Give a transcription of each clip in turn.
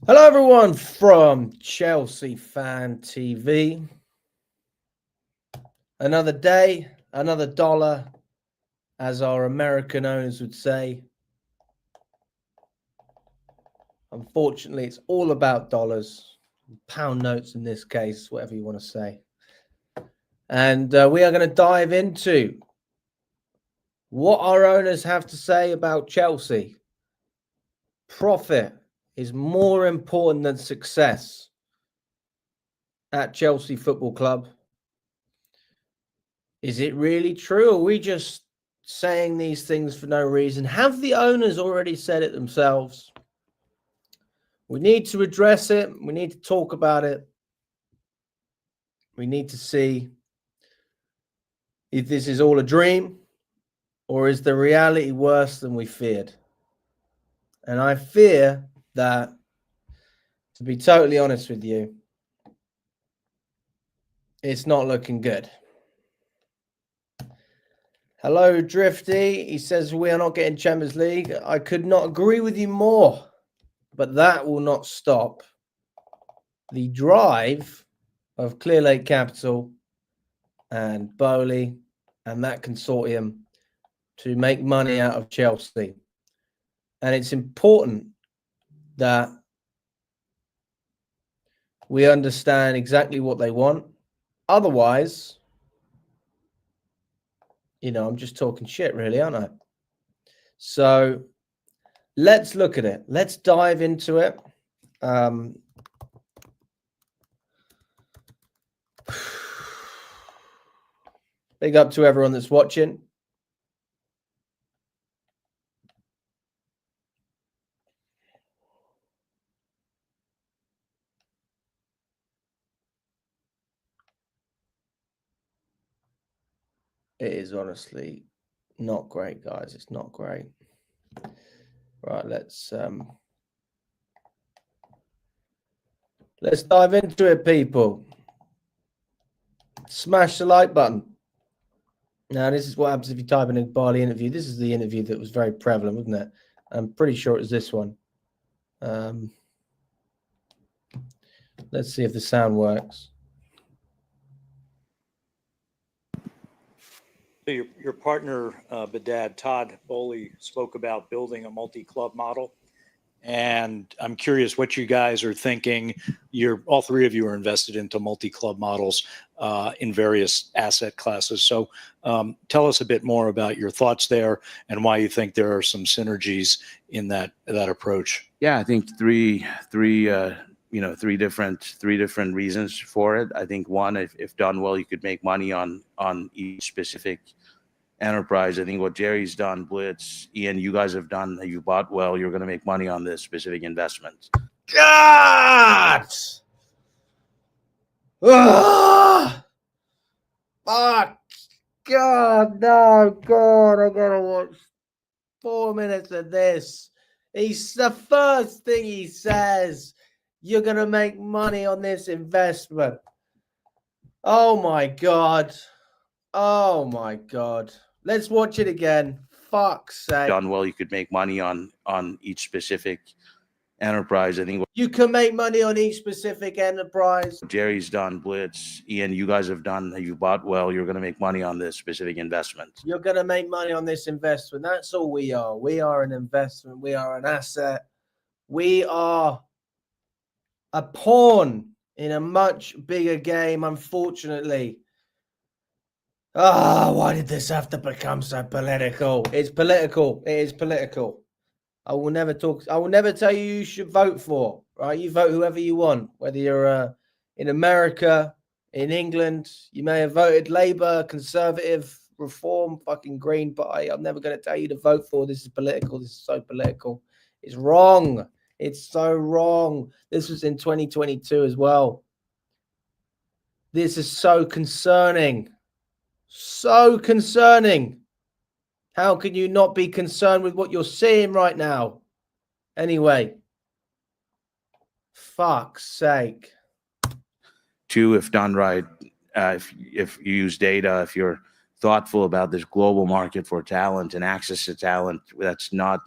Hello, everyone from Chelsea Fan TV. Another day, another dollar, as our American owners would say. Unfortunately, it's all about dollars, pound notes in this case, whatever you want to say. And we are going to dive into what our owners have to say about Chelsea. Profit is more important than success at Chelsea Football Club. Is it really true? Or are we just saying these things for no reason? Have the owners already said it themselves? We need to address it. We need to talk about it. We need to see if this is all a dream or is the reality worse than we feared. And I fear that, to be totally honest with you, it's not looking good. Hello, Drifty. He says we are not getting Champions League. I could not agree with you more, but that will not stop the drive of Clear Lake Capital and Boehly and that consortium to make money out of Chelsea. And it's important that we understand exactly what they want. Otherwise, I'm just talking shit, really, aren't I? So let's look at it. Let's dive into it. Big up to everyone that's watching. It is honestly not great, guys. It's not great. Right, let's dive into it, people. Smash the like button. Now, this is what happens if you type in Eghbali interview. This is the interview that was very prevalent, wasn't it? I'm pretty sure it was this one. Let's see if the sound works. So your partner, Bedad, Todd Boehly, spoke about building a multi-club model. And I'm curious what you guys are thinking. All three of you are invested into multi-club models in various asset classes. So tell us a bit more about your thoughts there and why you think there are some synergies in that approach. Yeah, I think three different reasons for it. I think one, if done well, you could make money on each specific enterprise. I think what Jerry's done, Blitz, Ian, you guys have done, you bought well, you're going to make money on this specific investment. God! Fuck! God, no, God, I gotta watch 4 minutes of this. He's the first thing he says. You're gonna make money on this investment. Oh my God. Oh my God. Let's watch it again. Fuck's sake. Done well, you could make money on each specific enterprise. I think you can make money on each specific enterprise. Jerry's done, Blitz, Ian, you guys have done, you bought well, you're going to make money on this specific investment. You're going to make money on this investment. That's all we are. We are an investment. We are an asset. We are a pawn in a much bigger game, unfortunately. Why did this have to become so political? It's political. It is political. I will never tell you should vote for, right? You vote whoever you want, whether you're in America, in England. You may have voted Labour, Conservative, Reform, fucking Green Party. I'm never going to tell you to vote for. This is political. This is so political. It's wrong. It's so wrong. This was in 2022 as well. This is so concerning. So concerning. How can you not be concerned with what you're seeing right now? Anyway, fuck's sake. Two, if done right, if you use data, if you're thoughtful about this global market for talent and access to talent, that's not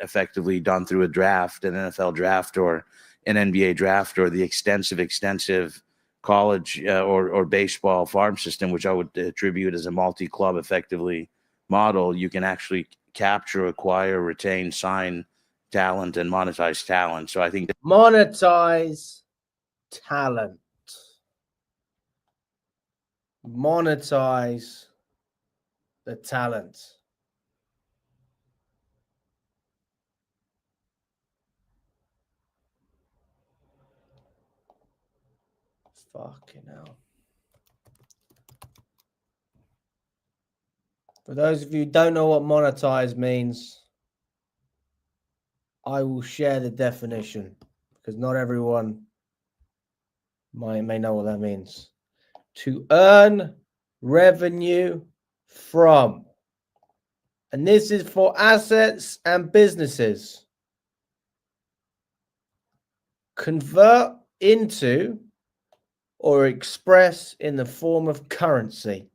effectively done through a draft, an NFL draft or an NBA draft, or the extensive college or baseball farm system, which I would attribute as a multi-club effectively model. You can actually capture, acquire, retain, sign talent, and monetize talent. So I think monetize talent. Monetize the talent. Fucking hell. For those of you who don't know what monetize means, I will share the definition because not everyone may know what that means. To earn revenue from. And this is for assets and businesses. Convert into or express in the form of currency.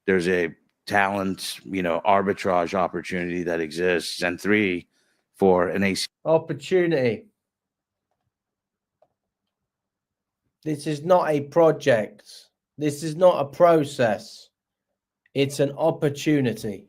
there's a talent, arbitrage opportunity that exists. And 3, for an AC Opportunity. This is not a project. This is not a process. It's an opportunity.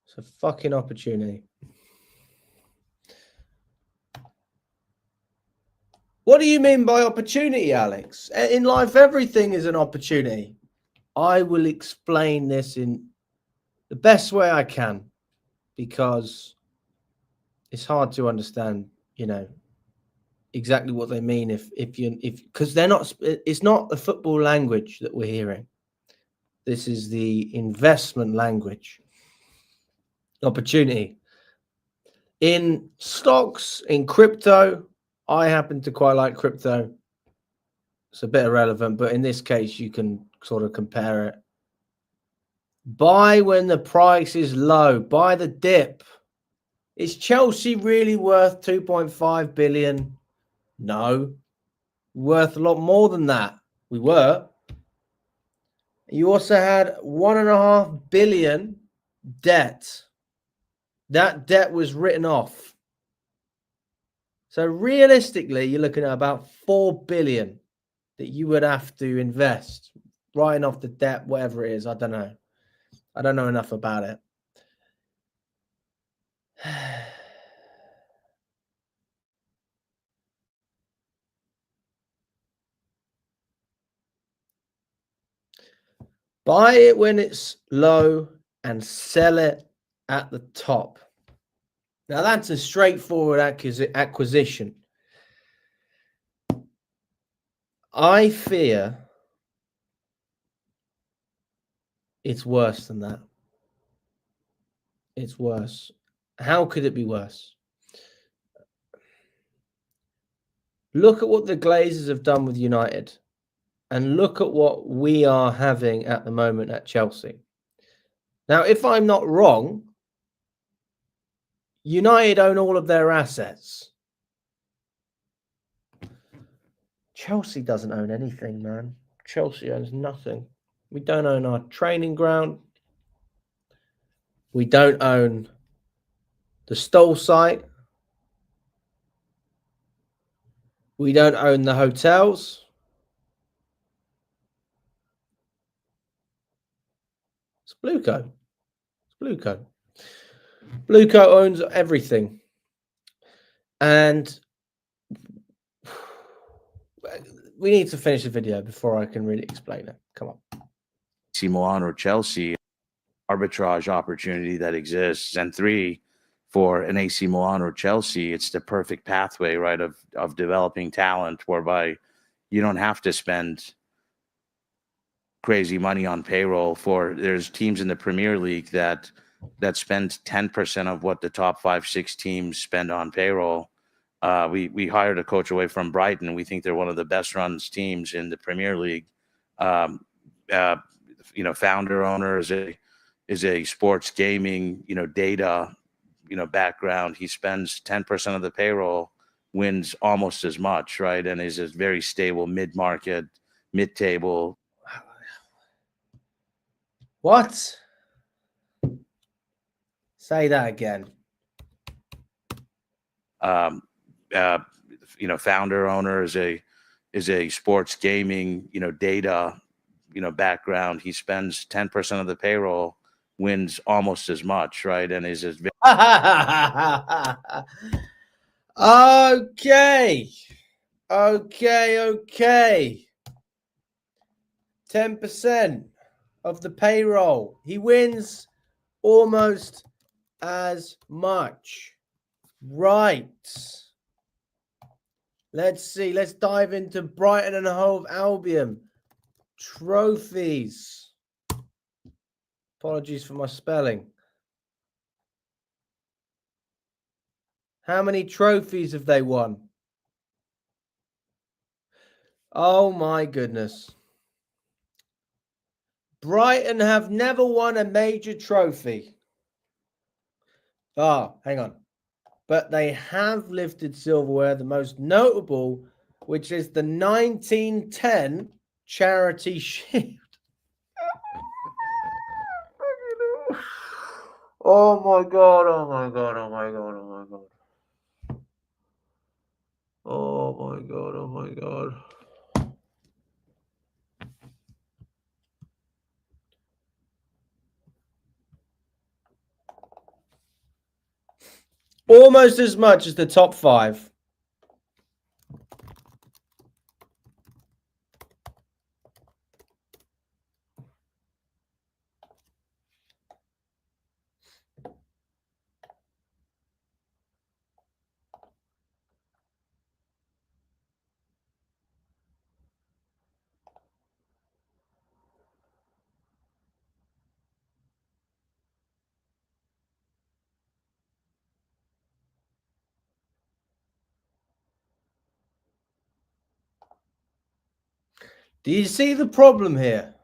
It's a fucking opportunity. What do you mean by opportunity, Alex? In life, everything is an opportunity. I will explain this in the best way I can because it's hard to understand, exactly what they mean because they're not, it's not the football language that we're hearing. This is the investment language. Opportunity. In stocks, in crypto, I happen to quite like crypto. It's a bit irrelevant, but in this case, you can sort of compare it. Buy when the price is low. Buy the dip. Is Chelsea really worth 2.5 billion? No. Worth a lot more than that. We were. You also had 1.5 billion debt. That debt was written off. So realistically, you're looking at about 4 billion that you would have to invest, writing off the debt, whatever it is. I don't know. I don't know enough about it. Buy it when it's low and sell it at the top. Now, that's a straightforward acquisition. I fear it's worse than that. It's worse. How could it be worse? Look at what the Glazers have done with United. And look at what we are having at the moment at Chelsea. Now, if I'm not wrong, United own all of their assets. Chelsea doesn't own anything, man. Chelsea owns nothing. We don't own our training ground. We don't own the Stoll site. We don't own the hotels. It's Blueco. It's Blueco. Blueco owns everything. And we need to finish the video before I can really explain it. Come on. AC Milan or Chelsea, arbitrage opportunity that exists. And 3, for an AC Milan or Chelsea, it's the perfect pathway, right, of developing talent, whereby you don't have to spend crazy money on payroll. There's teams in the Premier League that that spends 10% of what the top 5-6 teams spend on payroll. We hired a coach away from Brighton. We think they're one of the best runs teams in the Premier League. Founder owner is a sports gaming, data, background. He spends 10% of the payroll, wins almost as much, right? And is a very stable mid-market, mid-table. What? Say that again. Founder owner is a sports gaming, data, background. He spends 10% of the payroll, wins almost as much, right? And is a Okay. 10% of the payroll. He wins almost as much. Right. Let's see. Let's dive into Brighton and Hove Albion. Trophies. Apologies for my spelling. How many trophies have they won? Oh my goodness. Brighton have never won a major trophy. Oh, hang on. But they have lifted silverware, the most notable, which is the 1910 Charity Shield. Oh my God, oh my God, oh my God, oh my God. Oh my God, oh my God. Almost as much as the top 5. Do you see the problem here?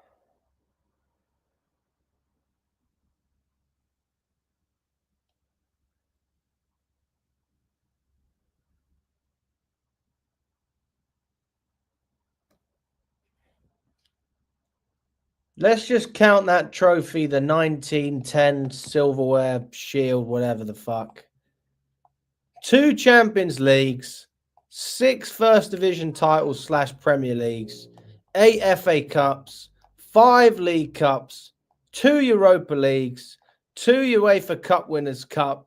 Let's just count that trophy, the 1910 silverware shield, whatever the fuck. 2 Champions Leagues, 6 First Division titles / Premier Leagues, 8 FA Cups, 5 League Cups, 2 Europa Leagues, 2 UEFA Cup Winners' Cup,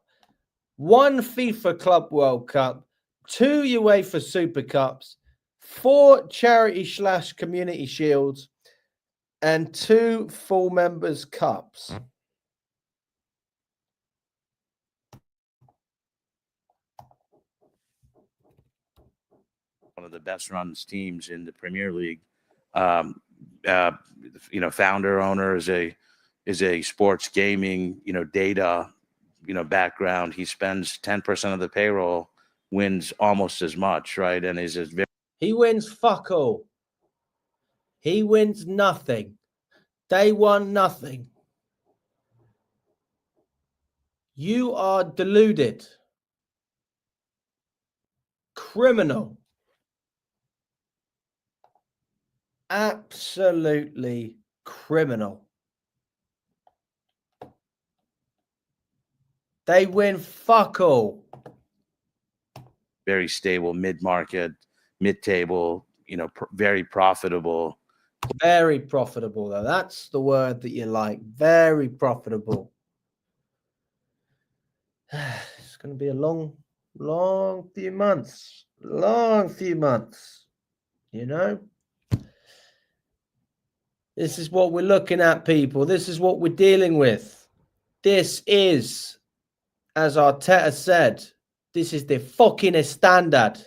1 FIFA Club World Cup, 2 UEFA Super Cups, 4 Charity / Community Shields, and 2 Full Members' Cups. One of the best runs teams in the Premier League. Founder owner is a sports gaming, data, background. He spends 10% of the payroll, wins almost as much, right? And is very. He wins fuck all. He wins nothing. They won nothing. You are deluded. Criminal. Absolutely criminal. They win fuck all. Very stable mid-market, mid-table, very profitable. Very profitable, though. That's the word that you like. Very profitable. It's going to be a long few months. Long few months. This is what we're looking at, people. This is what we're dealing with. This is, as Arteta said, this is the fucking standard.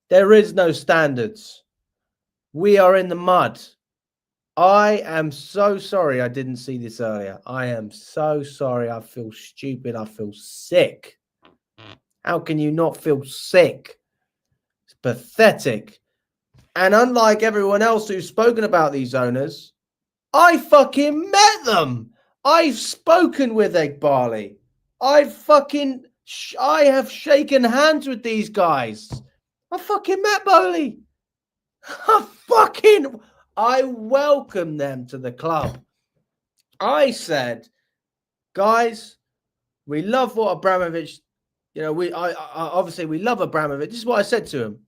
There is no standards. We are in the mud. I am so sorry I didn't see this earlier. I am so sorry. I feel stupid. I feel sick. How can you not feel sick? It's pathetic. And unlike everyone else who's spoken about these owners, I fucking met them. I've spoken with Eghbali. I have shaken hands with these guys. I fucking met Boehly. I welcome them to the club. I said, guys, we love what Abramovich, obviously we love Abramovich. This is what I said to him.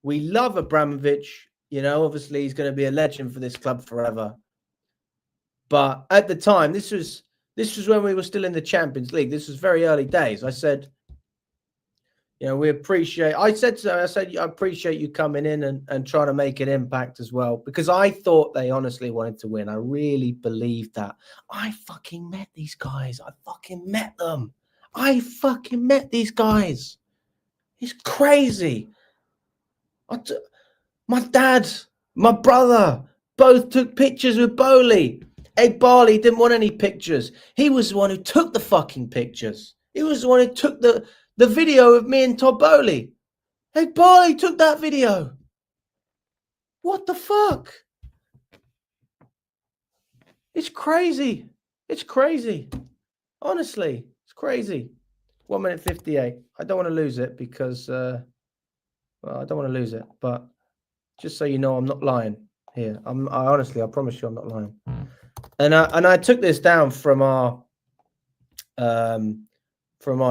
We love Abramovich. Obviously he's going to be a legend for this club forever. But at the time, this was when we were still in the Champions League. This was very early days. I said, I appreciate you coming in and trying to make an impact as well, because I thought they honestly wanted to win. I really believed that. I fucking met these guys. I fucking met them. I fucking met these guys. It's crazy. My dad, my brother, both took pictures with Boehly. Eghbali didn't want any pictures. He was the one who took the fucking pictures. He was the one who took the video of me and Todd Boehly. Eghbali took that video. What the fuck? It's crazy. It's crazy. Honestly, it's crazy. 1 minute 58. I don't want to lose it because, I don't want to lose it. But just so you know, I'm not lying here. I promise you I'm not lying. And I took this down from our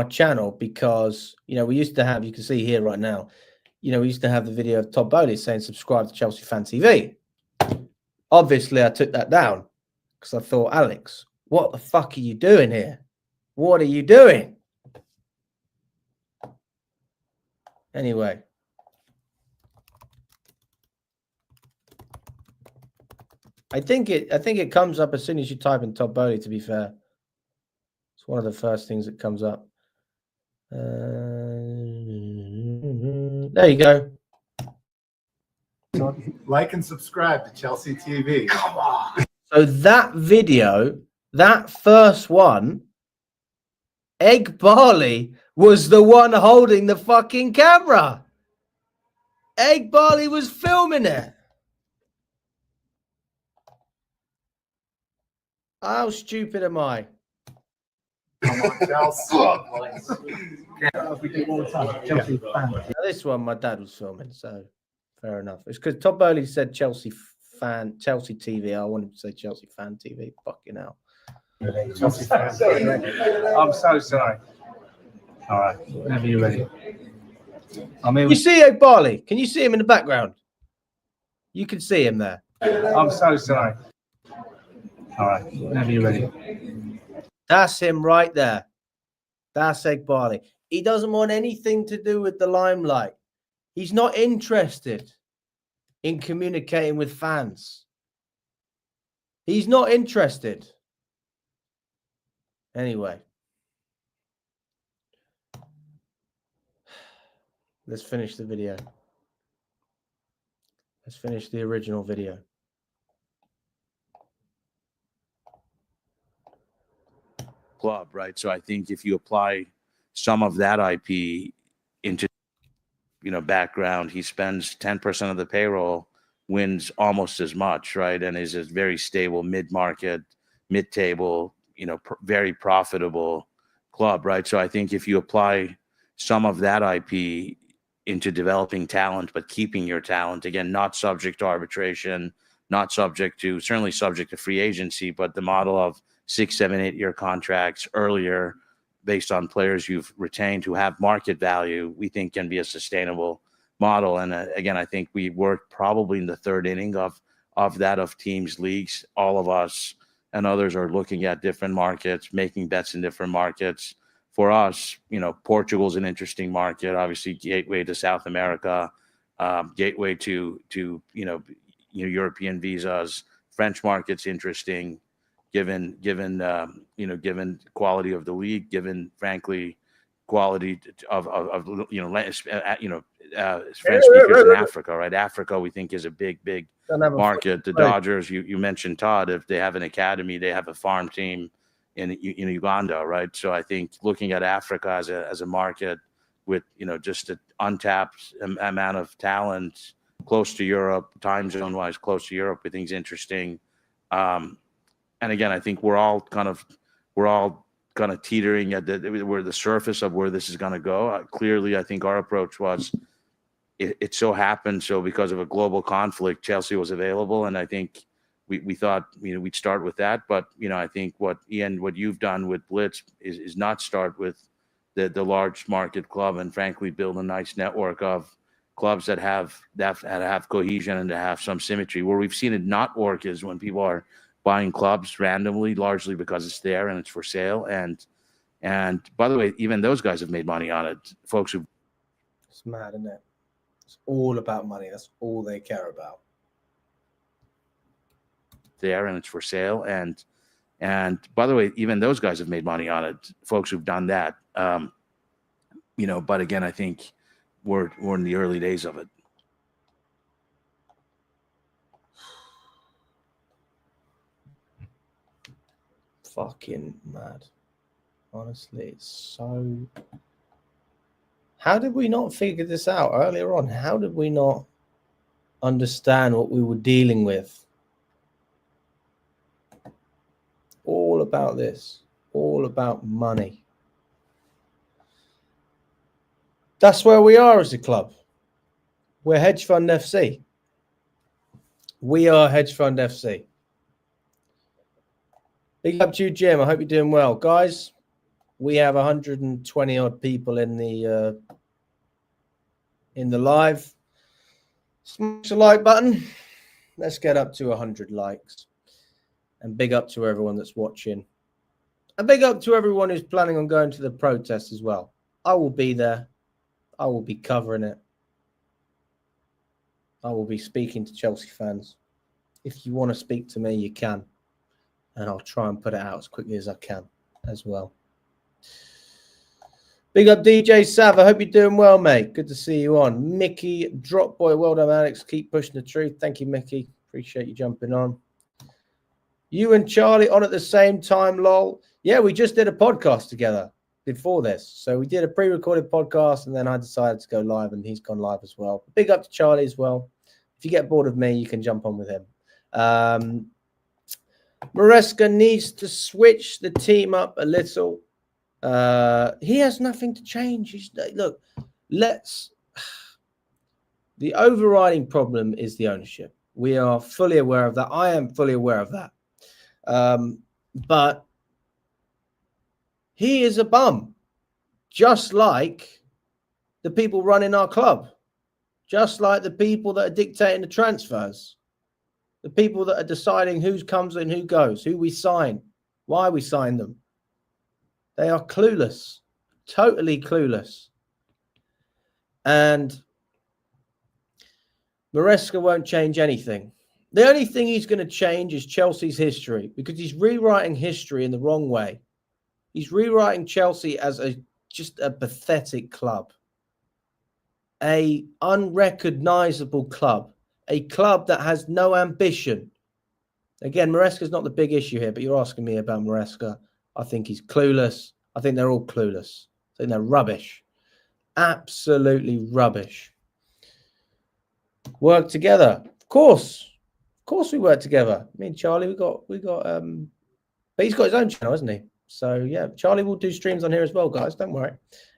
channel because, we used to have, you can see here right now, we used to have the video of Todd Boehly saying subscribe to Chelsea Fan TV. Obviously, I took that down because I thought, Alex, what the fuck are you doing here? What are you doing? Anyway. I think it comes up as soon as you type in Todd Boehly, to be fair. It's one of the first things that comes up. There you go. Like and subscribe to Chelsea TV. Come on. So that video, that first one, Eghbali was the one holding the fucking camera. Eghbali was filming it. How stupid am I? Come on, Chelsea. Now, this one, my dad was filming, so fair enough. It's because Todd Boehly said Chelsea TV. I wanted to say Chelsea Fan TV. Fucking hell. Chelsea fan. I'm so sorry. All right, whenever you're ready. You see Eghbali? Can you see him in the background? You can see him there. I'm so sorry. All right, whenever you're ready. That's him right there. That's Eghbali. He doesn't want anything to do with the limelight. He's not interested in communicating with fans. He's not interested. Anyway. Let's finish the video. Let's finish the original video. Club, right? So I think if you apply some of that IP into, background, he spends 10% of the payroll, wins almost as much, right? And is a very stable mid-market, mid-table, very profitable club, right? So I think if you apply some of that IP into developing talent, but keeping your talent, again, not subject to arbitration, certainly subject to free agency, but the model of 6, 7, 8 year contracts earlier based on players you've retained who have market value, we think can be a sustainable model. And again, I think we worked probably in the third inning of teams, leagues. All of us and others are looking at different markets, making bets in different markets. For us, Portugal's an interesting market, obviously gateway to South America, gateway to European visas. French market's interesting, given quality of the league, given frankly quality of French speakers in Africa, right? Africa, we think, is a big Don't have a market. The right. Dodgers, you mentioned Todd. If they have an academy, they have a farm team in Uganda, right? So I think looking at Africa as a market with just an untapped amount of talent close to Europe, time zone wise close to Europe, we think is interesting. And again, I think we're all kind of teetering at where the surface of where this is going to go. Clearly, I think our approach was it so happened so because of a global conflict, Chelsea was available, and I think we thought we'd start with that. But I think what you've done with Blitz is not start with the large market club, and frankly build a nice network of clubs that have cohesion and to have some symmetry. Where we've seen it not work is when people are buying clubs randomly, largely because it's there and it's for sale. And by the way, even those guys have made money on it. Folks who It's mad, isn't it? It's all about money. That's all they care about. there and it's for sale. And by the way, even those guys have made money on it. Folks who've done that. But again, I think we're in the early days of it. Fucking mad. Honestly, it's so... How did we not figure this out earlier on? How did we not understand what we were dealing with? All about this. All about money. That's where we are as a club. We're Hedge Fund FC. We are Hedge Fund FC. Big up to you, Jim. I hope you're doing well. Guys, we have 120 odd people in the live. Smash the like button. Let's get up to 100 likes. And big up to everyone that's watching. And big up to everyone who's planning on going to the protest as well. I will be there. I will be covering it. I will be speaking to Chelsea fans. If you want to speak to me, you can. And I'll try and put it out as quickly as I can as well. Big up DJ Sav. I hope you're doing well, mate. Good to see you on. Mickey, Drop Boy. Well done, Alex. Keep pushing the truth. Thank you, Mickey. Appreciate you jumping on. You and Charlie on at the same time, lol. Yeah, we just did a podcast together before this. So we did a pre-recorded podcast and then I decided to go live and he's gone live as well. Big up to Charlie as well. If you get bored of me, you can jump on with him. Maresca needs to switch the team up a little. He has nothing to change. Look, the overriding problem is the ownership. We are fully aware of that. I am fully aware of that. But he is a bum, just like the people running our club, just like the people that are dictating the transfers, the people that are deciding who comes and who goes, who we sign, why we sign them. They are clueless, totally clueless. And Maresca won't change anything. The only thing he's going to change is Chelsea's history, because he's rewriting history in the wrong way. He's rewriting Chelsea as just a pathetic club, a unrecognizable club, a club that has no ambition. Again, Maresca's not the big issue here, but you're asking me about Maresca. I think he's clueless. I think they're all clueless. I think they're rubbish. Absolutely rubbish. Work together. Of course we work together. Me and Charlie, we got but he's got his own channel, hasn't he? So yeah, Charlie will do streams on here as well, guys. Don't worry.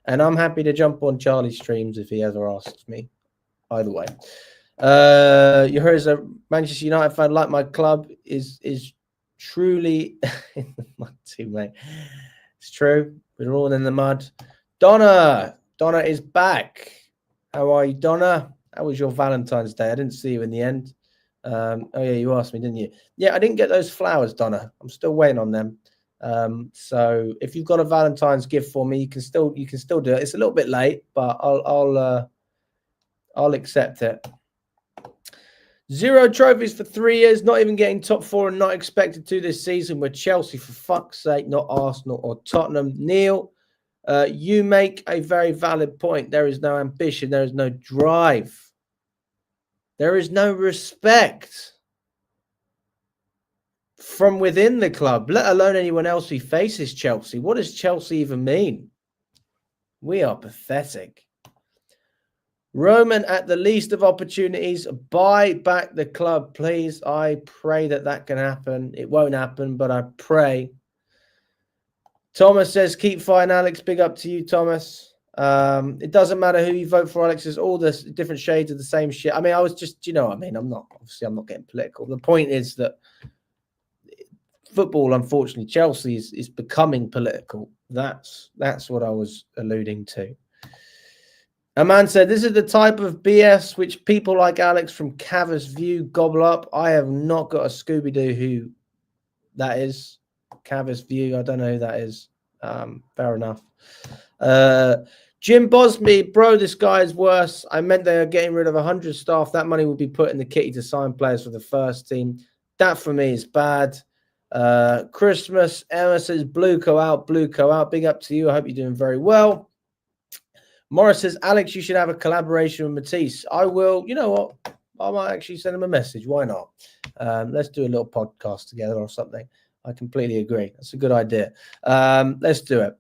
And I'm happy to jump on Charlie's streams if he ever asks me. Either way. You heard as a Manchester United fan, like my club is truly in the mud too, mate. It's true. We're all in the mud. Donna is back. How are you, Donna? How was your Valentine's Day? I didn't see you in the end. Oh yeah, you asked me, didn't you? Yeah, I didn't get those flowers, Donna. I'm still waiting on them. So if you've got a Valentine's gift for me, you can still do it. It's a little bit late, but I'll accept it. 0 trophies for 3 years, not even getting top 4 and not expected to this season. We're Chelsea, for fuck's sake, not Arsenal or Tottenham. Neil, You make a very valid point. There is no ambition. There is no drive. There is no respect from within the club, let alone anyone else who faces Chelsea. What does Chelsea even mean? We are pathetic. Roman, at the least of opportunities, buy back the club, please. I pray that can happen. It won't happen, but I pray. Thomas says, keep fighting, Alex. Big up to you, Thomas. It doesn't matter who you vote for, Alex. There's all the different shades of the same shit. I mean, I was just, you know what I mean? I'm not getting political. The point is that football, unfortunately, Chelsea is becoming political. That's what I was alluding to. A man said, this is the type of BS which people like Alex from Cavus View gobble up. I have not got a Scooby-Doo who that is. Cavus View, I don't know who that is. Fair enough. Jim Bosby, bro, this guy is worse. I meant they are getting rid of 100 staff. That money will be put in the kitty to sign players for the first team. That for me is bad. Christmas, Emma says, Blueco out. Big up to you. I hope you're doing very well. Morris says, Alex, you should have a collaboration with Matisse. I will. You know what? I might actually send him a message. Why not? Let's do a little podcast together or something. I completely agree. That's a good idea. Let's do it.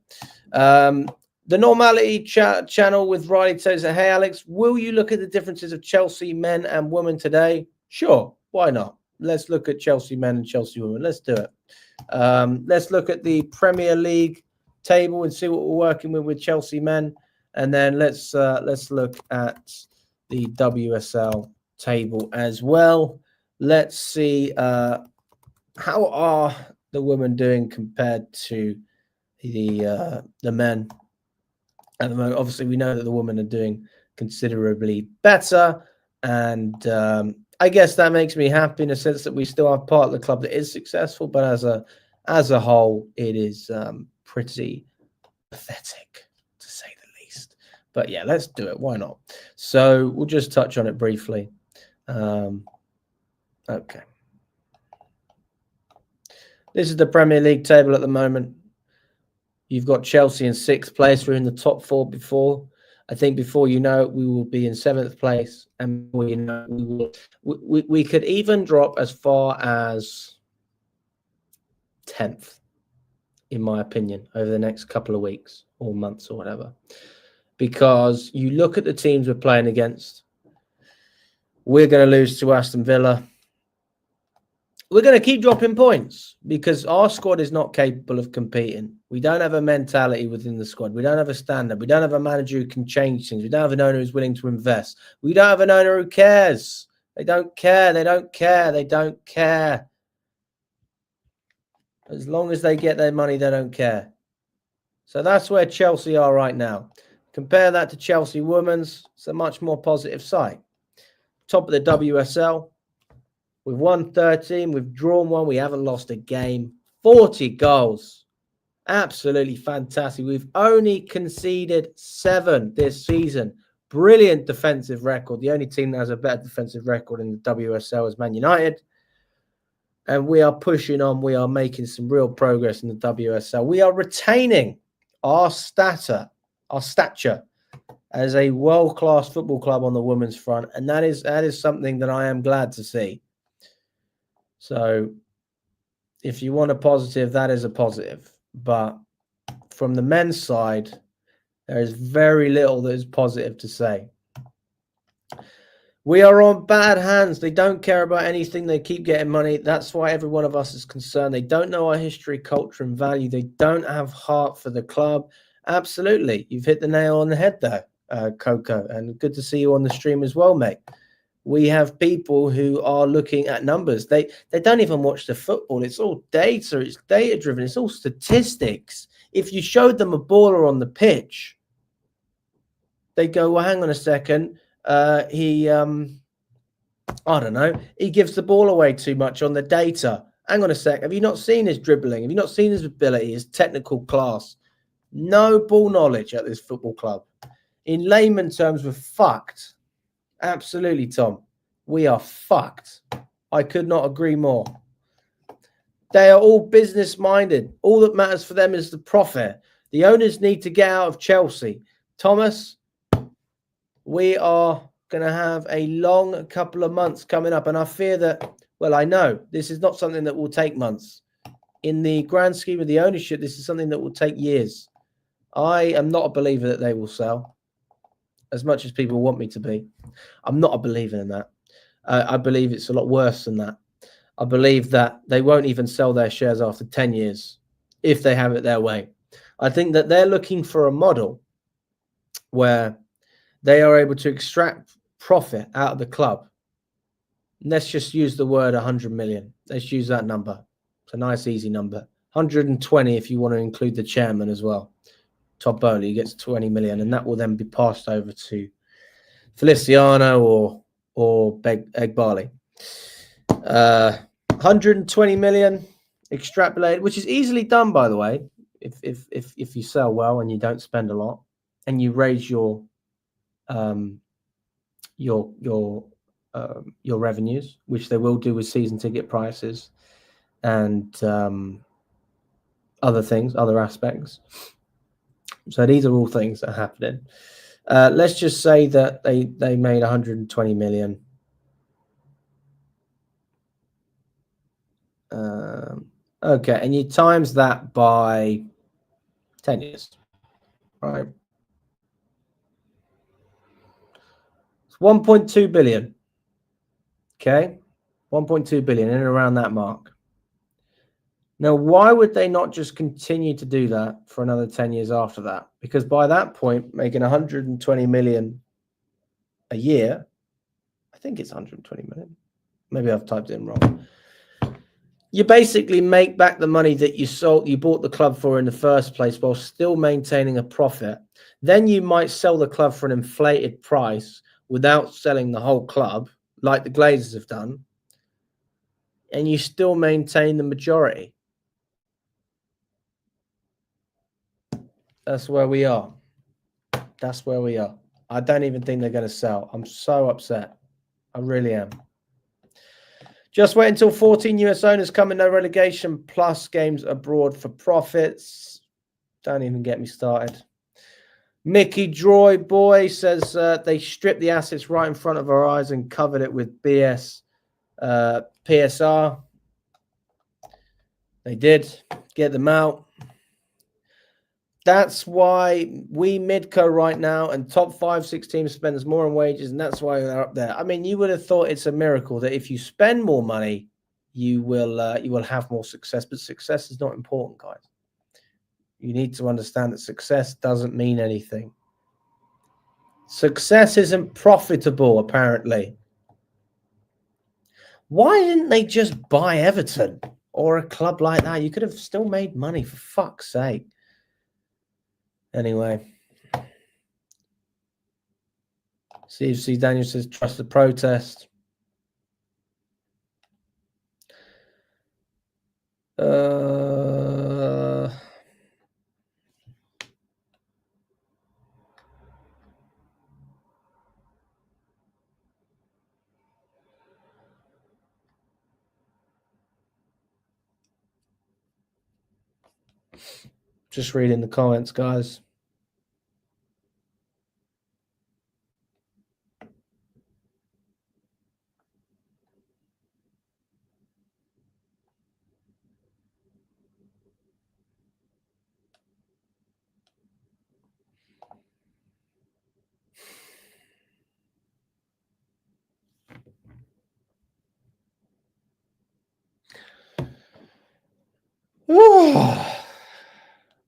The Normality channel with Riley says, hey, Alex, will you look at the differences of Chelsea men and women today? Sure. Why not? Let's look at Chelsea men and Chelsea women. Let's do it. Let's look at the Premier League table and see what we're working with Chelsea men. And then let's look at the WSL table as well. Let's see how are the women doing compared to the men at the moment. Obviously, we know that the women are doing considerably better, and I guess that makes me happy in a sense that we still have part of the club that is successful, but as a whole, it is pretty pathetic, to say the least. But yeah, let's do it. Why not? So we'll just touch on it briefly. Okay. This is the Premier League table at the moment. You've got Chelsea in 6th place. We're in the top 4 before. I think before you know it, we will be in 7th place. And before you know, we could even drop as far as 10th, in my opinion, over the next couple of weeks or months or whatever. Because you look at the teams we're playing against. We're going to lose to Aston Villa. We're going to keep dropping points because our squad is not capable of competing. We don't have a mentality within the squad. We don't have a standard. We don't have a manager who can change things. We don't have an owner who's willing to invest. We don't have an owner who cares. They don't care. They don't care. They don't care. As long as they get their money, they don't care. So that's where Chelsea are right now. Compare that to Chelsea Women's. It's a much more positive side. Top of the WSL. We've won 13. We've drawn 1. We haven't lost a game. 40 goals. Absolutely fantastic. We've only conceded 7 this season. Brilliant defensive record. The only team that has a better defensive record in the WSL is Man United. And we are pushing on. We are making some real progress in the WSL. We are retaining our stature as a world-class football club on the women's front. And that is something that I am glad to see. So if you want a positive, that is a positive. But from the men's side, there is very little that is positive to say. We are on bad hands. They don't care about anything. They keep getting money. That's why every one of us is concerned. They don't know our history, culture, and value. They don't have heart for the club. Absolutely. You've hit the nail on the head there, Coco. And good to see you on the stream as well, mate. We have people who are looking at numbers. They don't even watch the football. It's all data. It's data-driven. It's all statistics. If you showed them a baller on the pitch, they go, well, hang on a second. I don't know. He gives the ball away too much on the data. Hang on a sec. Have you not seen his dribbling? Have you not seen his ability, his technical class? No ball knowledge at this football club. In layman terms, we're fucked. Absolutely, Tom. We are fucked. I could not agree more. They are all business-minded. All that matters for them is the profit. The owners need to get out of Chelsea. Thomas, we are going to have a long couple of months coming up. And I fear that, well, I know this is not something that will take months. In the grand scheme of the ownership, this is something that will take years. I am not a believer that they will sell, as much as people want me to be. I'm not a believer in that. I believe it's a lot worse than that. I believe that they won't even sell their shares after 10 years if they have it their way. I think that they're looking for a model where they are able to extract profit out of the club. Let's just use the word 100 million. Let's use that number. It's a nice, easy number. 120 if you want to include the chairman as well. Todd Boehly gets 20 million, and that will then be passed over to Feliciano or Eghbali. 120 million extrapolated, which is easily done, by the way, if you sell well and you don't spend a lot, and you raise your revenues, which they will do with season ticket prices and other things, other aspects. So these are all things that are happening. Let's just say that they made 120 million. Okay, and you times that by 10 years, right? It's 1.2 billion. Okay, 1.2 billion in and around that mark. Now, why would they not just continue to do that for another 10 years after that? Because by that point, making 120 million a year, I think it's 120 million. Maybe I've typed it in wrong. You basically make back the money that you bought the club for in the first place while still maintaining a profit. Then you might sell the club for an inflated price without selling the whole club, like the Glazers have done, and you still maintain the majority. That's where we are. That's where we are. I don't even think they're going to sell. I'm so upset. I really am. Just wait until 14 US owners come in, no relegation, plus games abroad for profits. Don't even get me started. Mickey Droy Boy says they stripped the assets right in front of our eyes and covered it with PSR. They did get them out. That's why we Midco right now and top 5-6 teams spends more on wages, and that's why they're up there. I mean, you would have thought it's a miracle that if you spend more money, you will have more success. But success is not important, guys. You need to understand that success doesn't mean anything. Success isn't profitable, apparently. Why didn't they just buy Everton or a club like that? You could have still made money, for fuck's sake. Anyway, CFC Daniel says, trust the protest. Just reading the comments, guys.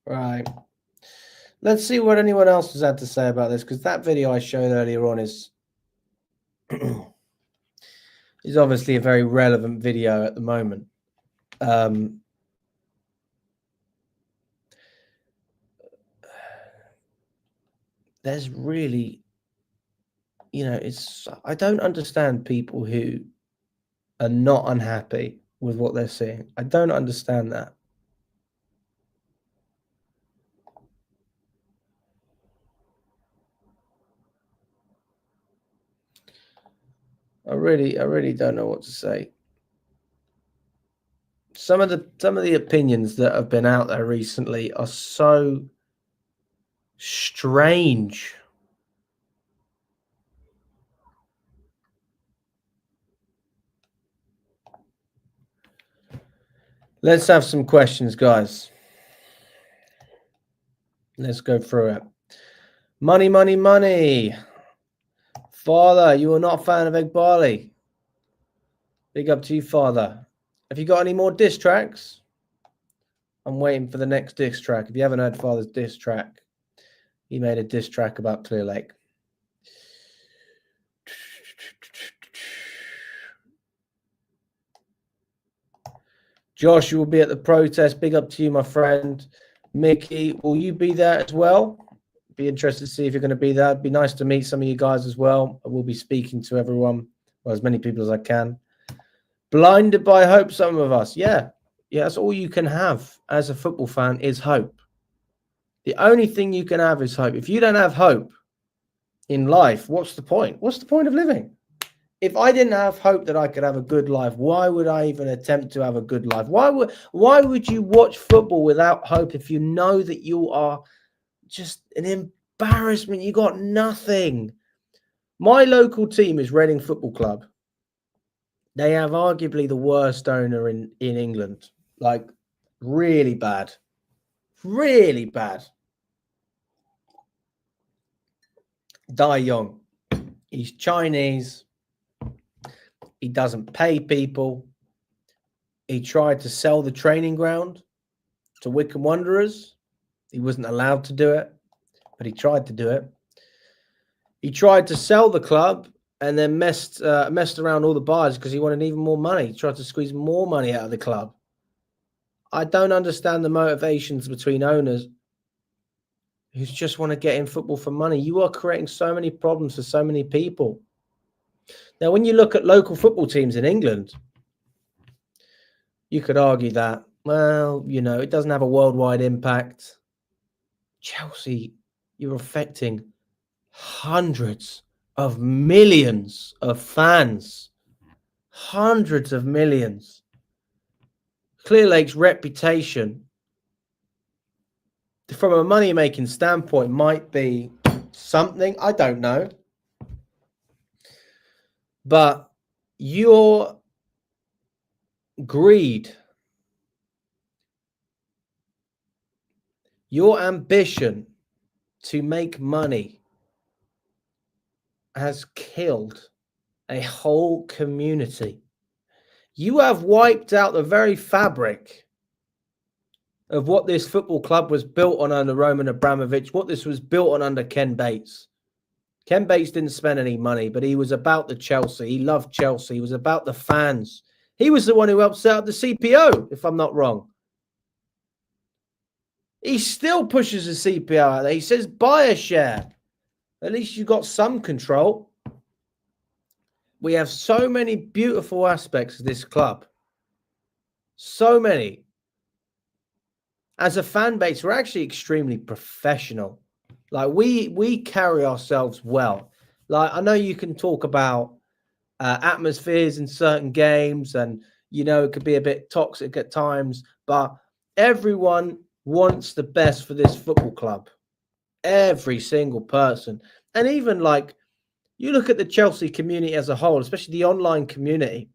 Right. Let's see what anyone else has had to say about this, because that video I showed earlier on is is obviously a very relevant video at the moment. There's really, I don't understand people who are not unhappy with what they're seeing. I don't understand that. I really don't know what to say. Some of the opinions that have been out there recently are so Strange. Let's have some questions, guys. Let's go through it. Money, money, money. Father, you are not a fan of Eghbali. Big up to you, Father. Have you got any more diss tracks? I'm waiting for the next diss track. If you haven't heard Father's diss track, he made a diss track about Clear Lake. Josh, you will be at the protest. Big up to you, my friend. Mickey, will you be there as well? Be interested to see if you're going to be there. It'd be nice to meet some of you guys as well. I will be speaking to everyone, well, as many people as I can. Blinded by hope, some of us. Yeah, that's all you can have as a football fan is hope. The only thing you can have is hope. If you don't have hope in life, what's the point? What's the point of living? If I didn't have hope that I could have a good life, why would I even attempt to have a good life? Why would you watch football without hope if you know that you are just an embarrassment? You got nothing. My local team is Reading Football Club. They have arguably the worst owner in England. Like, really bad. Really bad. Dai Yong. He's Chinese. He doesn't pay people. He tried to sell the training ground to Wycombe Wanderers. He wasn't allowed to do it, but he tried to do it. He tried to sell the club and then messed around all the buyers because he wanted even more money. He tried to squeeze more money out of the club. I don't understand the motivations between owners who just want to get in football for money. You are creating so many problems for so many people. Now, when you look at local football teams in England, you could argue that, well, you know, it doesn't have a worldwide impact. Chelsea, you're affecting hundreds of millions of fans. Hundreds of millions. Clear Lake's reputation, from a money-making standpoint, might be something. I don't know. But your greed, your ambition to make money has killed a whole community. You have wiped out the very fabric of what this football club was built on under Roman Abramovich, what this was built on under Ken Bates. Ken Bates didn't spend any money, but he was about the Chelsea. He loved Chelsea. He was about the fans. He was the one who helped set up the CPO, if I'm not wrong. He still pushes the CPO out there. He says, buy a share. At least you got some control. We have so many beautiful aspects of this club. So many. As a fan base, we're actually extremely professional. Like, we carry ourselves well. Like, I know you can talk about atmospheres in certain games, and, you know, it could be a bit toxic at times, but everyone wants the best for this football club. Every single person. And even, like, you look at the Chelsea community as a whole, especially the online community,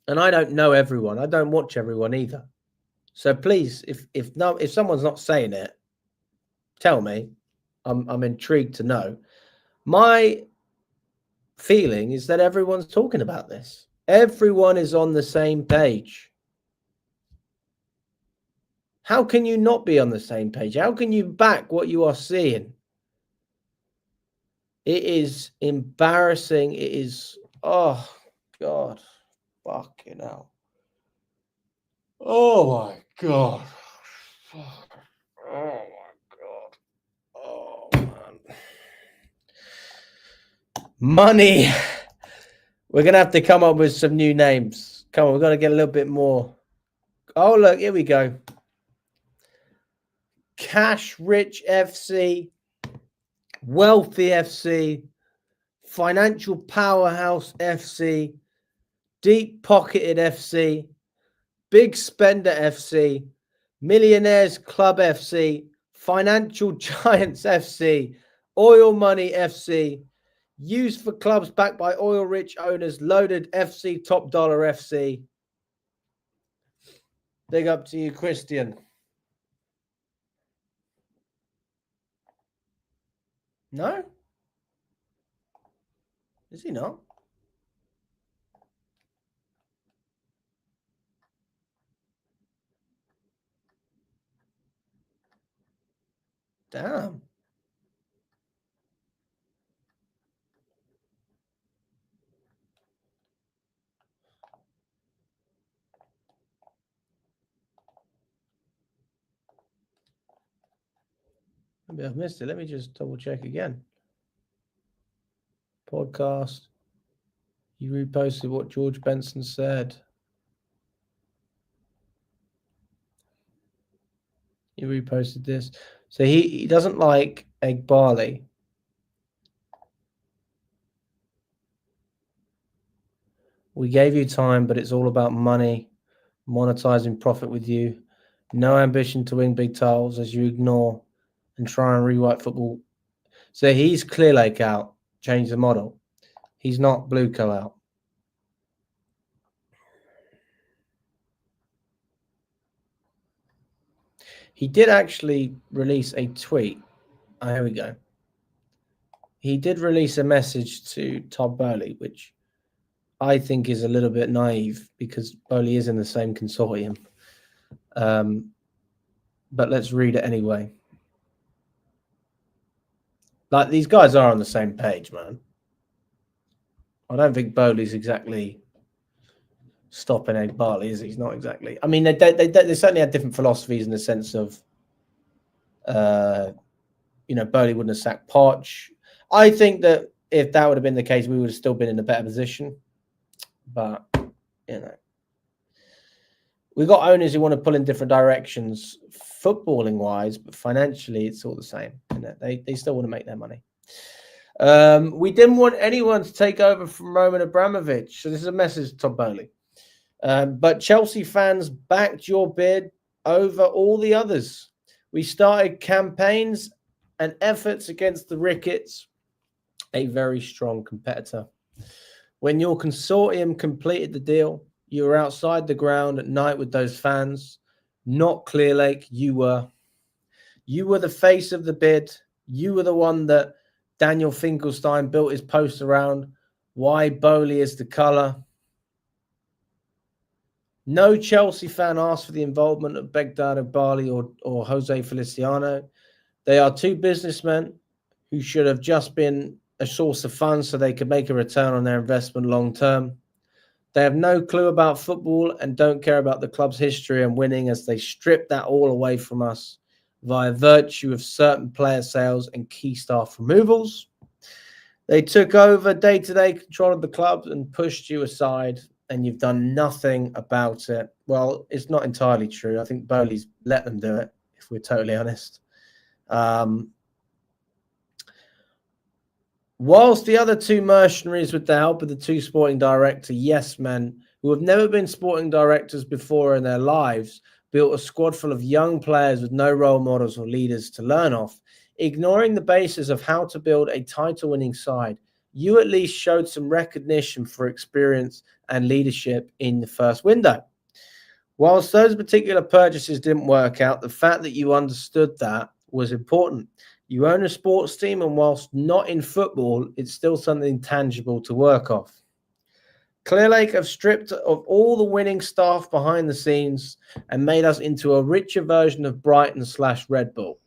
and I don't know everyone. I don't watch everyone either. So please, if someone's not saying it, tell me. I'm intrigued to know. My feeling is that everyone's talking about this. Everyone is on the same page. How can you not be on the same page? How can you back what you are seeing? It is embarrassing. It is, oh, God. Fucking hell. Oh, my God. Oh, my God. Oh, man. Money. We're going to have to come up with some new names. Come on, we've got to get a little bit more. Oh, look, here we go. Cash Rich FC, Wealthy FC, Financial Powerhouse FC, Deep Pocketed FC, Big Spender FC, Millionaires Club FC, Financial Giants FC, Oil Money FC, used for clubs backed by oil-rich owners, loaded FC, Top Dollar FC. Big up to you, Christian. No? Is he not? Damn. Maybe I've missed it. Let me just double check again. Podcast. You reposted what George Benson said. You reposted this. So he doesn't like Eghbali. We gave you time, but it's all about money, monetizing profit with you. No ambition to win big titles as you ignore and try and rewrite football. So he's Clearlake out, change the model. He's not Blueco out. He did actually release a tweet. Oh, here we go. He did release a message to Todd Boehly, which I think is a little bit naive because Boehly is in the same consortium. But let's read it anyway. Like, these guys are on the same page, man. I don't think Boehly's exactly stopping Eghbali, is he? He's not exactly. I mean, they certainly had different philosophies in the sense of, Boehly wouldn't have sacked Poch. I think that if that would have been the case, we would have still been in a better position. But, we've got owners who want to pull in different directions, footballing wise, but financially, it's all the same. They still want to make their money. We didn't want anyone to take over from Roman Abramovich. So this is a message to Todd Boehly. But Chelsea fans backed your bid over all the others. We started campaigns and efforts against the Ricketts, a very strong competitor. When your consortium completed the deal, you were outside the ground at night with those fans, not Clearlake. You were the face of the bid. You were the one that Daniel Finkelstein built his post around. Why Boehly is the colour. No Chelsea fan asked for the involvement of Begdad Eghbali or Jose Feliciano. They are two businessmen who should have just been a source of funds so they could make a return on their investment long term. They have no clue about football and don't care about the club's history and winning, as they stripped that all away from us via virtue of certain player sales and key staff removals. They took over day-to-day control of the club and pushed you aside, and you've done nothing about it. Well, it's not entirely true. I think Boehly's let them do it, if we're totally honest. Whilst the other two mercenaries, with the help of the two sporting director yes men, who have never been sporting directors before in their lives, built a squad full of young players with no role models or leaders to learn off, ignoring the basis of how to build a title-winning side, you at least showed some recognition for experience and leadership in the first window. Whilst those particular purchases didn't work out, the fact that you understood that was important. You own a sports team, and whilst not in football, it's still something tangible to work off. Clearlake have stripped of all the winning staff behind the scenes and made us into a richer version of Brighton / Red Bull.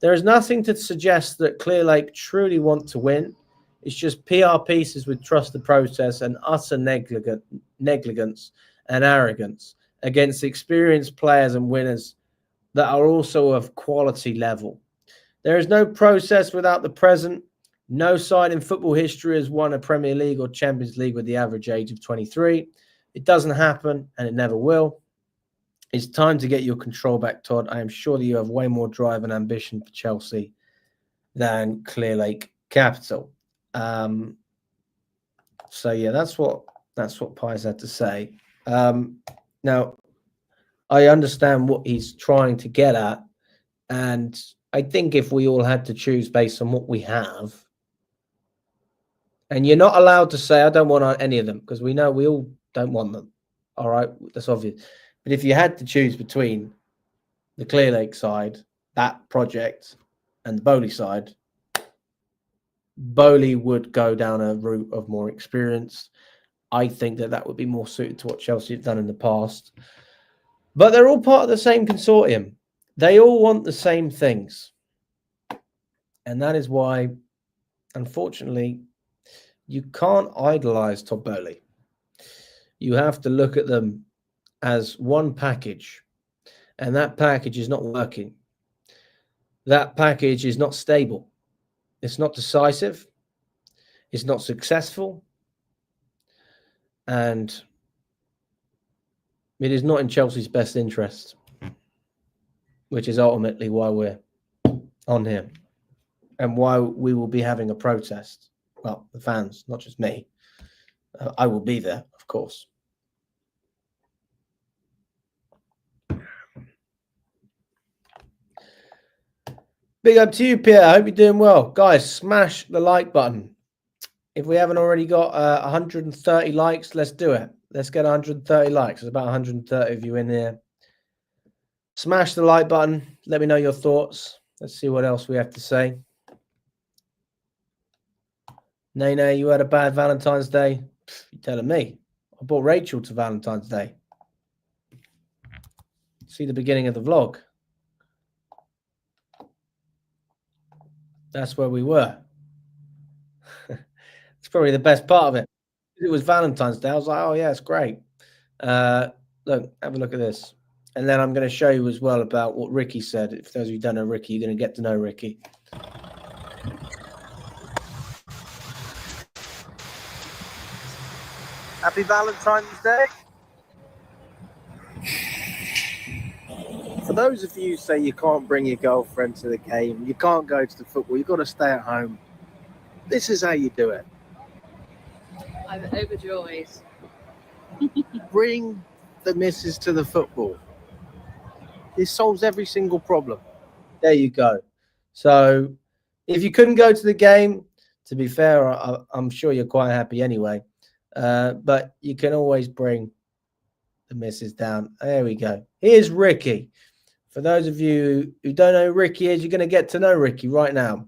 There is nothing to suggest that Clearlake truly want to win. It's just PR pieces with trust the process and utter negligence and arrogance against experienced players and winners that are also of quality level. There is no process without the present. No side in football history has won a Premier League or Champions League with the average age of 23. It doesn't happen, and it never will. It's time to get your control back, Todd. I am sure that you have way more drive and ambition for Chelsea than Clearlake Capital. So yeah, that's what Pies had to say. Now, I understand what he's trying to get at, and I think if we all had to choose based on what we have, and you're not allowed to say, I don't want any of them, because we know we all don't want them. All right, that's obvious. But if you had to choose between the Clear Lake side, that project, and the Boehly side, Boehly would go down a route of more experience. I think that would be more suited to what Chelsea have done in the past. But they're all part of the same consortium. They all want the same things. And that is why, unfortunately, you can't idolize Todd Boehly. You have to look at them as one package. And that package is not working. That package is not stable. It's not decisive. It's not successful. And it is not in Chelsea's best interest, which is ultimately why we're on here and why we will be having a protest. Well, the fans, not just me. I will be there, of course. Big up to you, Pierre. I hope you're doing well. Guys, smash the like button. If we haven't already got 130 likes, let's do it. Let's get 130 likes. There's about 130 of you in here. Smash the like button. Let me know your thoughts. Let's see what else we have to say. Nene, you had a bad Valentine's Day? You're telling me. I brought Rachel to Valentine's Day. See the beginning of the vlog. That's where we were. It's probably the best part of it. It was Valentine's Day. I was like, oh, yeah, it's great. Look, have a look at this. And then I'm going to show you as well about what Ricky said. If those of you who don't know Ricky, you're going to get to know Ricky. Happy Valentine's Day. For those of you who say you can't bring your girlfriend to the game, you can't go to the football, you've got to stay at home, this is how you do it. I'm overjoyed. Bring the missus to the football. This solves every single problem. There you go. So if you couldn't go to the game, to be fair, I'm sure you're quite happy anyway. But you can always bring the missus down. There we go. Here's Ricky. For those of you who don't know who Ricky is, you're going to get to know Ricky right now.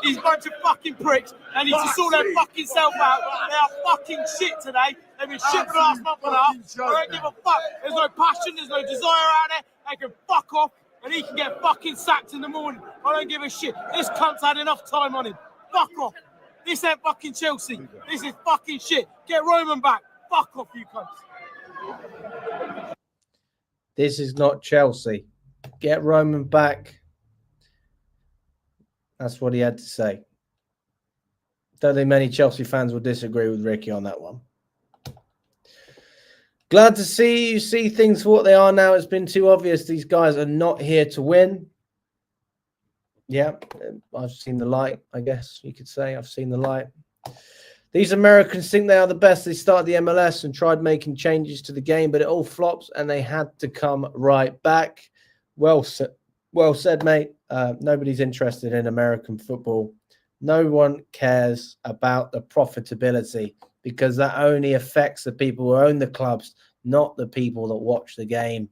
These bunch of fucking pricks, they need to sort their fucking self out. They are fucking shit today. They've been shit for the last month and a half. I don't give a fuck. There's no passion, there's no desire out there. They can fuck off and he can get fucking sacked in the morning. I don't give a shit. This cunt's had enough time on him. Fuck off. This ain't fucking Chelsea. This is fucking shit. Get Roman back. Fuck off, you cunts. This is not Chelsea. Get Roman back. That's what he had to say. Don't think many Chelsea fans will disagree with Ricky on that one. Glad to see you see things for what they are now. It's been too obvious these guys are not here to win. Yeah, I've seen the light, I guess you could say. I've seen the light. These Americans think they are the best. They started the MLS and tried making changes to the game, but it all flops and they had to come right back. Well said, mate. Nobody's interested in American football. No one cares about the profitability because that only affects the people who own the clubs, not the people that watch the game.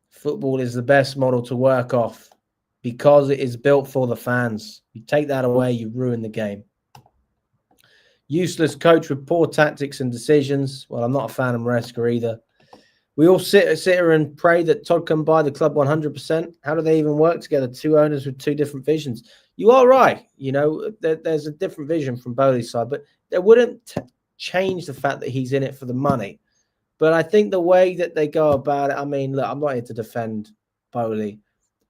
Football is the best model to work off because it is built for the fans. You take that away, you ruin the game. Useless coach with poor tactics and decisions. Well, I'm not a fan of Maresca either. We all sit here and pray that Todd can buy the club 100%. How do they even work together? Two owners with two different visions. You are right. You know, there's a different vision from Boehly's side, but they wouldn't change the fact that he's in it for the money. But I think the way that they go about it, I mean, look, I'm not here to defend Boehly.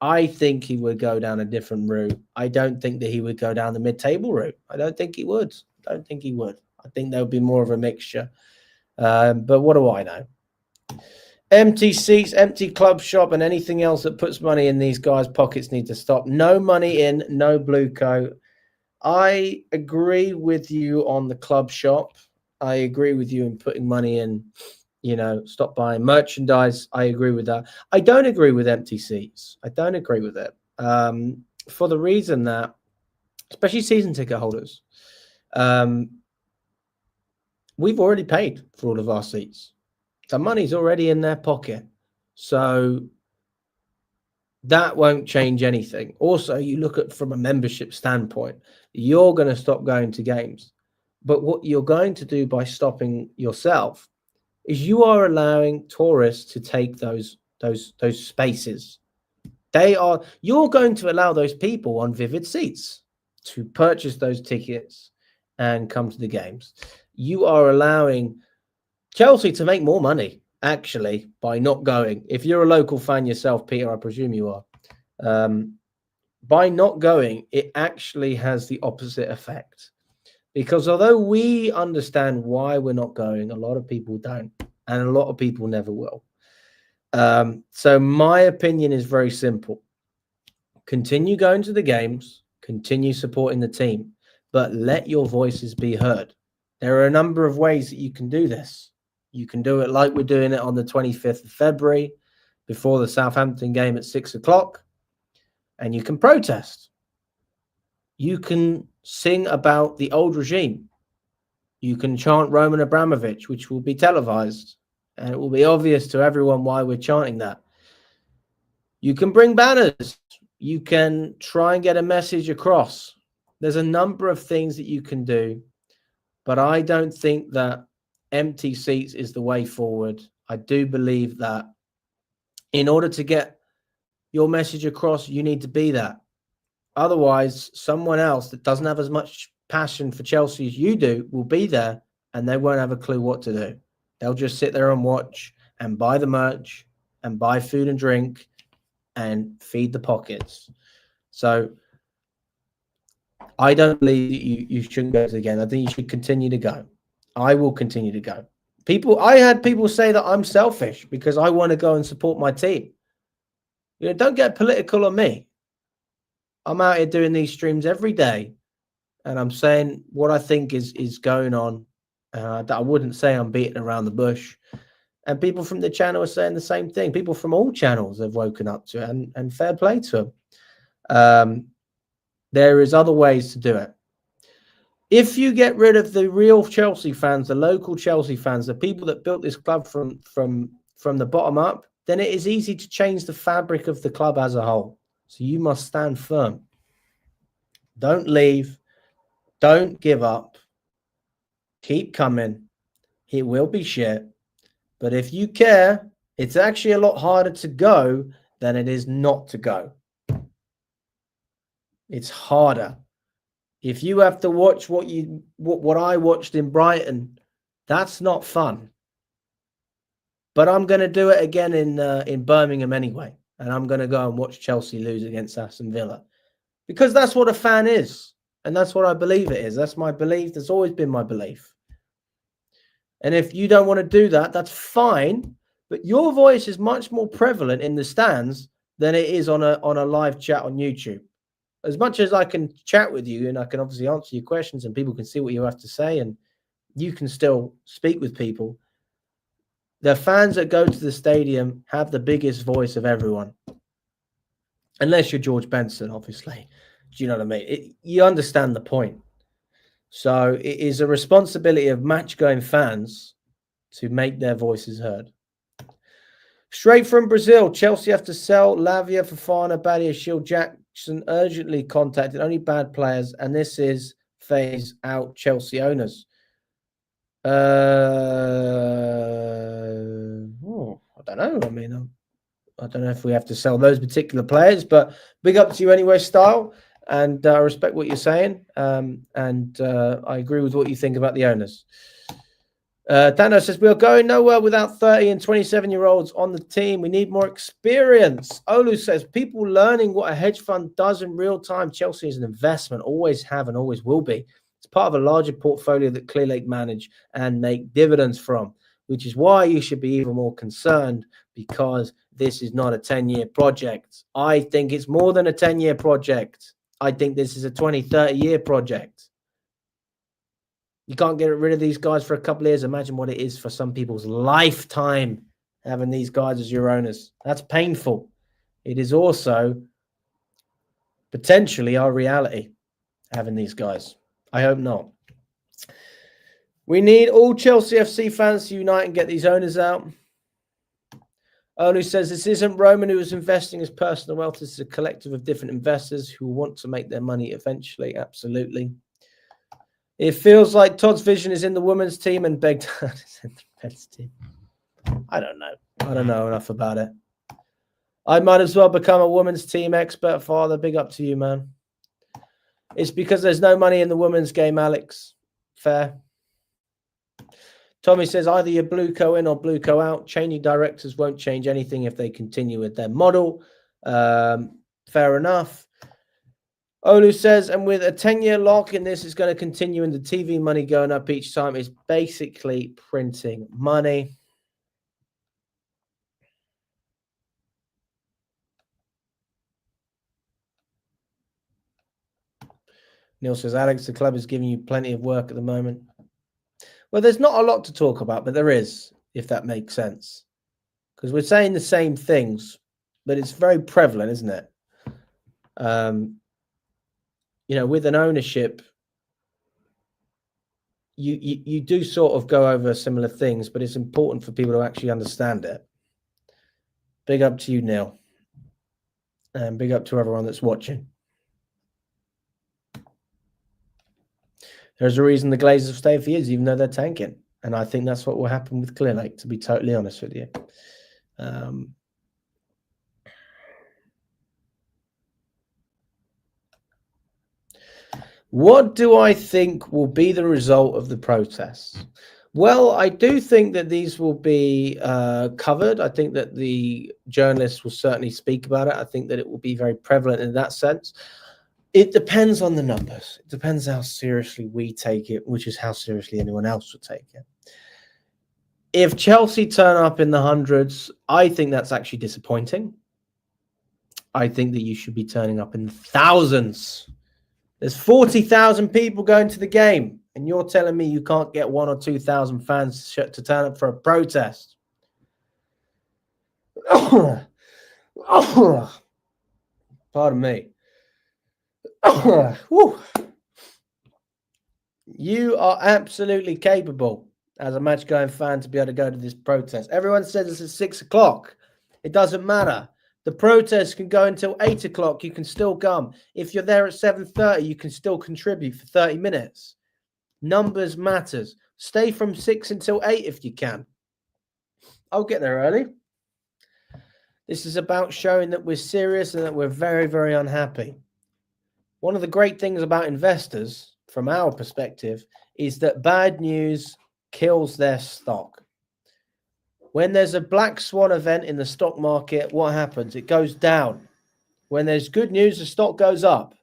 I think he would go down a different route. I don't think that he would go down the mid-table route. I don't think he would. I don't think he would. I think there would be more of a mixture. But what do I know? Empty seats, empty club shop, and anything else that puts money in these guys' pockets need to stop. No money in, no blue coat. I agree with you on the club shop. I agree with you in putting money in, stop buying merchandise. I agree with that. I don't agree with empty seats. I don't agree with it. For the reason that, especially season ticket holders, we've already paid for all of our seats. The money's already in their pocket. So that won't change anything. Also, you look at from a membership standpoint, you're going to stop going to games. But what you're going to do by stopping yourself is you are allowing tourists to take those spaces. You're going to allow those people on Vivid Seats to purchase those tickets and come to the games. You are allowing Chelsea to make more money, actually, by not going. If you're a local fan yourself, Peter, I presume you are. By not going, it actually has the opposite effect. Because although we understand why we're not going, a lot of people don't. And a lot of people never will. So my opinion is very simple. Continue going to the games, continue supporting the team, but let your voices be heard. There are a number of ways that you can do this. You can do it like we're doing it on the 25th of February before the Southampton game at 6 o'clock, and you can protest. You can sing about the old regime. You can chant Roman Abramovich, which will be televised, and it will be obvious to everyone why we're chanting that. You can bring banners. You can try and get a message across. There's a number of things that you can do, but I don't think that empty seats is the way forward. I do believe that in order to get your message across, you need to be there. Otherwise, someone else that doesn't have as much passion for Chelsea as you do will be there, and they won't have a clue what to do. They'll just sit there and watch and buy the merch and buy food and drink and feed the pockets. So I don't believe that you shouldn't go to the game. I think you should continue to go. I will continue to go. I had people say that I'm selfish because I want to go and support my team. Don't get political on me. I'm out here doing these streams every day, and I'm saying what I think is going on. I wouldn't say I'm beating around the bush. And people from the channel are saying the same thing. People from all channels have woken up to it, and fair play to them. There is other ways to do it. If you get rid of the real Chelsea fans, the local Chelsea fans, the people that built this club from the bottom up, then it is easy to change the fabric of the club as a whole. So you must stand firm. Don't leave. Don't give up. Keep coming. It will be shit. But if you care, it's actually a lot harder to go than it is not to go. It's harder. If you have to watch what I watched in Brighton, that's not fun. But I'm going to do it again in Birmingham anyway. And I'm going to go and watch Chelsea lose against Aston Villa. Because that's what a fan is. And that's what I believe it is. That's my belief. That's always been my belief. And if you don't want to do that, that's fine. But your voice is much more prevalent in the stands than it is on a live chat on YouTube. As much as I can chat with you and I can obviously answer your questions and people can see what you have to say and you can still speak with people, the fans that go to the stadium have the biggest voice of everyone. Unless you're George Benson, obviously. Do you know what I mean? You understand the point. So it is a responsibility of match-going fans to make their voices heard. Straight from Brazil, Chelsea have to sell Lavia, Fofana, Badia, Shield, Jackson urgently contacted only bad players, and this is phase out Chelsea owners. I don't know. I mean, I don't know if we have to sell those particular players, but big up to you anyway, Style. And I respect what you're saying. And I agree with what you think about the owners. Dano says, we are going nowhere without 30 and 27-year-olds on the team. We need more experience. Olu says, people learning what a hedge fund does in real time. Chelsea is an investment, always have and always will be. It's part of a larger portfolio that Clearlake manage and make dividends from, which is why you should be even more concerned, because this is not a 10-year project. I think it's more than a 10-year project. I think this is a 20, 30-year project. You can't get rid of these guys for a couple of years. Imagine what it is for some people's lifetime having these guys as your owners. That's painful. It is also potentially our reality, having these guys. I hope not. We need all Chelsea FC fans to unite and get these owners out. Olu says this isn't Roman who is investing his personal wealth. This is a collective of different investors who want to make their money eventually. Absolutely. It feels like Todd's vision is in the women's team and Begdad is in the men's team. I don't know. I don't know enough about it. I might as well become a women's team expert, Father. Big up to you, man. It's because there's no money in the women's game, Alex. Fair. Tommy says either you're Blueco in or Blueco out. Changing directors won't change anything if they continue with their model. Fair enough. Olu says, and with a 10-year lock in this, it's going to continue and the TV money going up each time. It's basically printing money. Neil says, Alex, the club is giving you plenty of work at the moment. Well, there's not a lot to talk about, but there is, if that makes sense. Because we're saying the same things, but it's very prevalent, isn't it? You know, with an ownership, you do sort of go over similar things, but it's important for people to actually understand it. Big up to you, Neil. And big up to everyone that's watching. There's a reason the Glazers have stayed for years, even though they're tanking. And I think that's what will happen with Clear Lake, to be totally honest with you. What do I think will be the result of the protests? Well, I do think that these will be covered. I think that the journalists will certainly speak about it. I think that it will be very prevalent in that sense. It depends on the numbers. It depends how seriously we take it, which is how seriously anyone else would take it. If Chelsea turn up in the hundreds, I think that's actually disappointing. I think that you should be turning up in the thousands. There's 40,000 people going to the game, and you're telling me you can't get 1,000 or 2,000 fans to turn up for a protest. Pardon me. You are absolutely capable as a match-going fan to be able to go to this protest. Everyone says it's at 6 o'clock. It doesn't matter. The protest can go until 8 o'clock. You can still come. If you're there at 7:30, you can still contribute for 30 minutes. Numbers matters. Stay from 6 until 8 if you can. I'll get there early. This is about showing that we're serious and that we're very, very unhappy. One of the great things about investors, from our perspective, is that bad news kills their stock. When there's a black swan event in the stock market, what happens? It goes down. When there's good news, the stock goes up.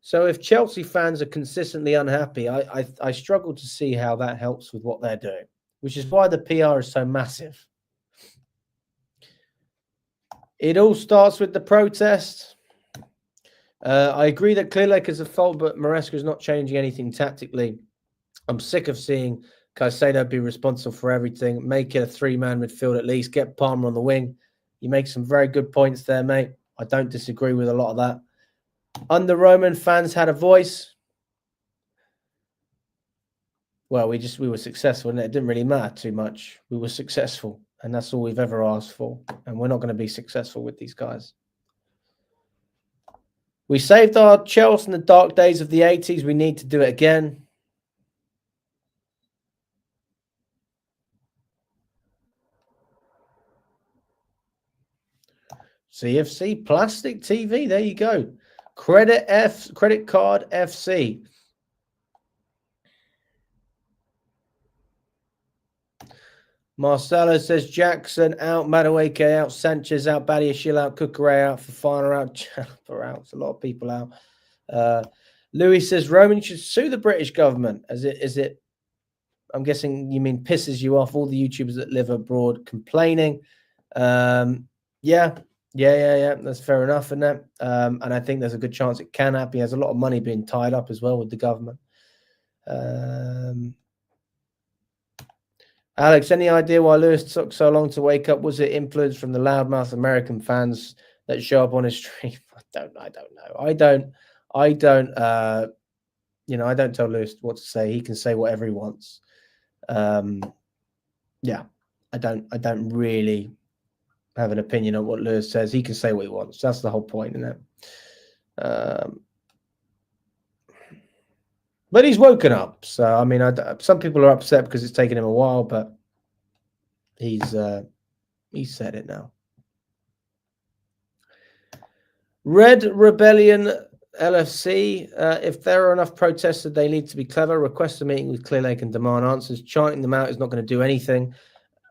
So if Chelsea fans are consistently unhappy, I struggle to see how that helps with what they're doing, which is why the PR is so massive. It all starts with the protest. I agree that Clear Lake is a fault, but Maresca is not changing anything tactically. I'm sick of seeing Caicedo be responsible for everything. Make it a three-man midfield at least. Get Palmer on the wing. You make some very good points there, mate. I don't disagree with a lot of that. Under Roman, fans had a voice. Well, we were successful, and it didn't really matter too much. We were successful, and that's all we've ever asked for. And we're not going to be successful with these guys. We saved our Chelsea in the dark days of the 80s. We need to do it again. CFC Plastic TV. There you go. Credit Card FC. Marcelo says Jackson out, Madueke out, Sanchez out, Badiashile out, Cucurella out, Fofana out, Chalapa out. It's a lot of people out. Louis says Roman should sue the British government. Is it? I'm guessing you mean pisses you off all the YouTubers that live abroad complaining. Yeah, Yeah. That's fair enough, isn't it? And I think there's a good chance it can happen. He has a lot of money being tied up as well with the government. Alex, any idea why Lewis took so long to wake up? Was it influence from the loudmouth American fans that show up on his stream? I don't know. I don't I don't tell Lewis what to say. He can say whatever he wants. Yeah, I don't really have an opinion on what Lewis says. He can say what he wants. That's the whole point, isn't it? But he's woken up. So, I mean, some people are upset because it's taken him a while, but he's said it now. Red Rebellion LFC. If there are enough protesters, they need to be clever. Request a meeting with Clear Lake and demand answers. Chanting them out is not going to do anything.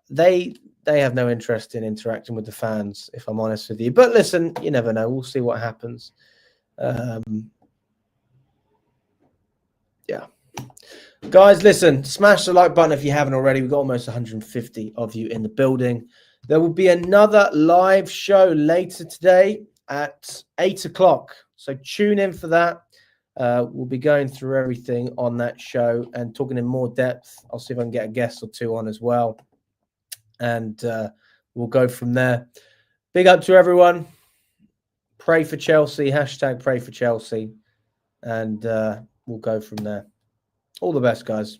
They have no interest in interacting with the fans, if I'm honest with you. But listen, you never know. We'll see what happens. Yeah. Guys, listen, smash the like button if you haven't already. We've got almost 150 of you in the building. There will be another live show later today at 8 o'clock. So tune in for that. We'll be going through everything on that show and talking in more depth. I'll see if I can get a guest or two on as well. And we'll go from there. Big up to everyone. Pray for Chelsea. Hashtag pray for Chelsea. And we'll go from there. All the best, guys.